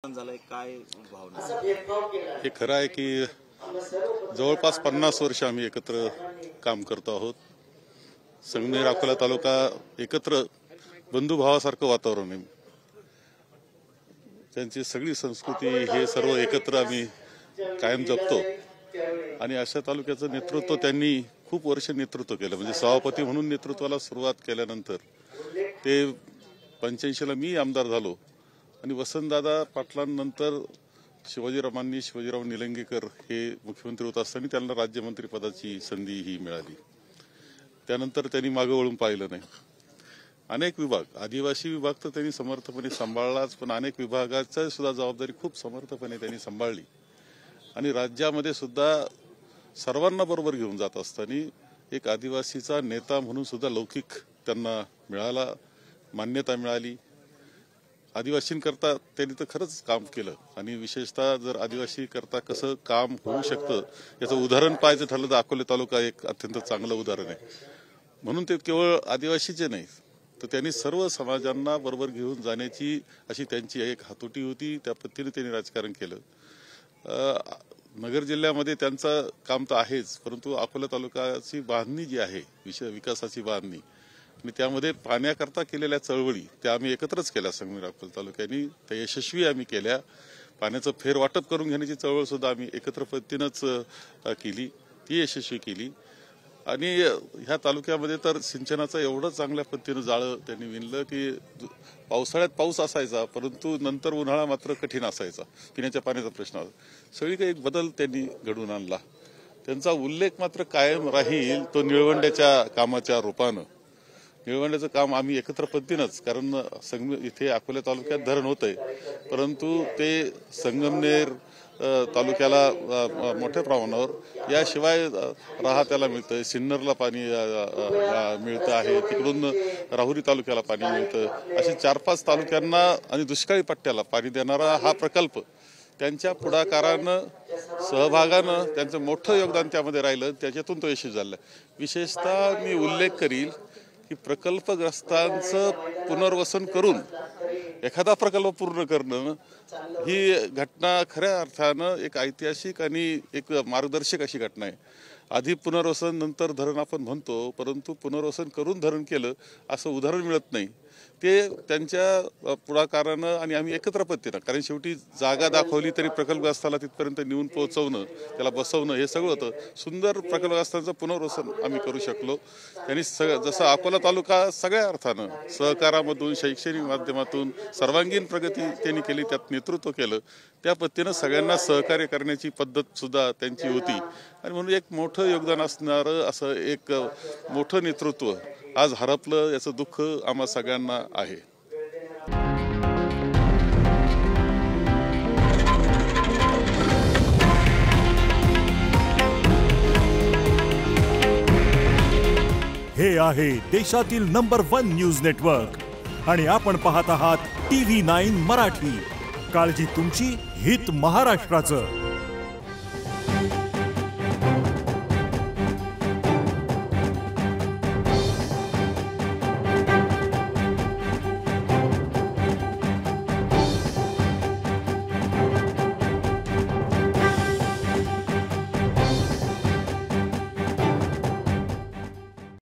झालंय काय भावना? हे खरं आहे की जवळपास 50 वर्ष आम्ही एकत्र काम करतो आहोत। संगमेर अकोला तालुका एकत्र बंधुभावासारखं वातावरण आहे। त्यांची सगळी संस्कृती हे सर्व एकत्र आम्ही कायम जपतो आणि अशा तालुक्याचं नेतृत्व त्यांनी खूप वर्ष नेतृत्व केलं। म्हणजे सभापती म्हणून नेतृत्वाला सुरुवात केल्यानंतर ते 85 ला मी आमदार झालो आणि वसंतदादा पाटलांनंतर शिवाजीराव निलंगेकर हे मुख्यमंत्री होत असताना त्यांना राज्यमंत्री पदाची संधी ही मिळाली। त्यानंतर त्यांनी मागे वळून पाहिलं नाही। अनेक विभाग, आदिवासी विभाग तर त्यांनी समर्थपणे सांभाळलाच, पण अनेक विभागाची सुद्धा जबाबदारी खूप समर्थपणे त्यांनी सांभाळली आणि राज्यामध्ये सुद्धा सर्वांना बरोबर घेऊन जात असताना एक आदिवासीचा नेता म्हणून सुद्धा लौकिक त्यांना मिळाला, मान्यता मिळाली। आदिवासींकरता त्यांनी तर खरंच काम केलं आणि विशेषतः जर आदिवासी करता कसं काम होऊ शकतं याचं उदाहरण पाहायचं ठरलं तर अकोले तालुका एक अत्यंत चांगलं उदाहरण आहे। म्हणून ते केवळ आदिवासीचे नाही तर त्यांनी सर्व समाजांना बरोबर घेऊन जाण्याची अशी त्यांची एक हातोटी होती। त्या पद्धतीने त्यांनी राजकारण केलं। नगर जिल्ह्यामध्ये त्यांचं काम तर आहेच, परंतु अकोला तालुक्याची बांधणी जी आहे, विकासाची बांधणी आणि त्यामध्ये पाण्याकरता केलेल्या चळवळी त्या आम्ही एकत्रच केल्या। संगमेर अकोला तालुक्याने त्या यशस्वी आम्ही केल्या। पाण्याचं फेर वाटप करून घेण्याची चळवळ सुद्धा आम्ही एकत्र पद्धतीनंच केली, ती यशस्वी केली। आणि ह्या तालुक्यामध्ये तर सिंचनाचं एवढं चांगल्या पद्धतीनं जाळं त्यांनी विणलं की पावसाळ्यात पाऊस असायचा, परंतु नंतर उन्हाळा मात्र कठीण असायचा, पिण्याच्या पाण्याचा प्रश्न। सगळीकडे एक बदल त्यांनी घडवून आणला। त्यांचा उल्लेख मात्र कायम राहील तो निळवंड्याच्या कामाच्या रूपानं। निळवंड्याचं काम आम्ही एकत्र पद्धतीनंच, कारण इथे अकोला तालुक्यात धरण होतंय, परंतु ते संगमनेर तालुक्याला मोठ्या प्रमाणावर, याशिवाय राहात्याला मिळतंय, सिन्नरला पाणी मिळतं आहे, तिकडून राहुरी तालुक्याला पाणी मिळतं। असे 4-5 तालुक्यांना आणि दुष्काळी पट्ट्याला पाणी देणारा हा प्रकल्प त्यांच्या पुढाकारानं, सहभागानं त्यांचं मोठं योगदान त्यामध्ये राहिलं, त्याच्यातून तो यशस्वी झाला। विशेषतः मी उल्लेख करील की प्रकल्पग्रस्तांचं पुनर्वसन करून एखादा प्रकल्प पूर्ण करणं ही घटना खऱ्या अर्थानं एक ऐतिहासिक आणि एक मार्गदर्शक अशी घटना आहे। आधी पुनर्वसन नंतर धरण आपण म्हणतो, परंतु पुनर्वसन करून धरण केलं असं उदाहरण मिळत नाही। ते त्यांच्या पुढाकारानं आणि आम्ही एकत्र पद्धतीनं, कारण शेवटी जागा दाखवली तरी प्रकल्पग्रस्ताला तिथपर्यंत नेऊन पोहोचवणं, त्याला बसवणं हे सगळं होतं। सुंदर प्रकल्पग्रस्तांचं पुनर्वसन आम्ही करू शकलो। त्यांनी जसं अकोला तालुका सगळ्या अर्थानं सहकारामधून, शैक्षणिक माध्यमातून सर्वांगीण प्रगती त्यांनी केली, त्यात नेतृत्व केलं, त्या पद्धतीनं सगळ्यांना सहकार्य करण्याची पद्धत सुद्धा त्यांची होती आणि म्हणून एक मोठं योगदान असणारं असं एक मोठं नेतृत्व आज हरपलं, याचं दुःख आम्हा सगळ्यांना आहे। हे आहे देशातील नंबर 1 न्यूज नेटवर्क आणि आपण पाहत आहात TV9 मराठी। काळजी तुमची, हित महाराष्ट्राचं।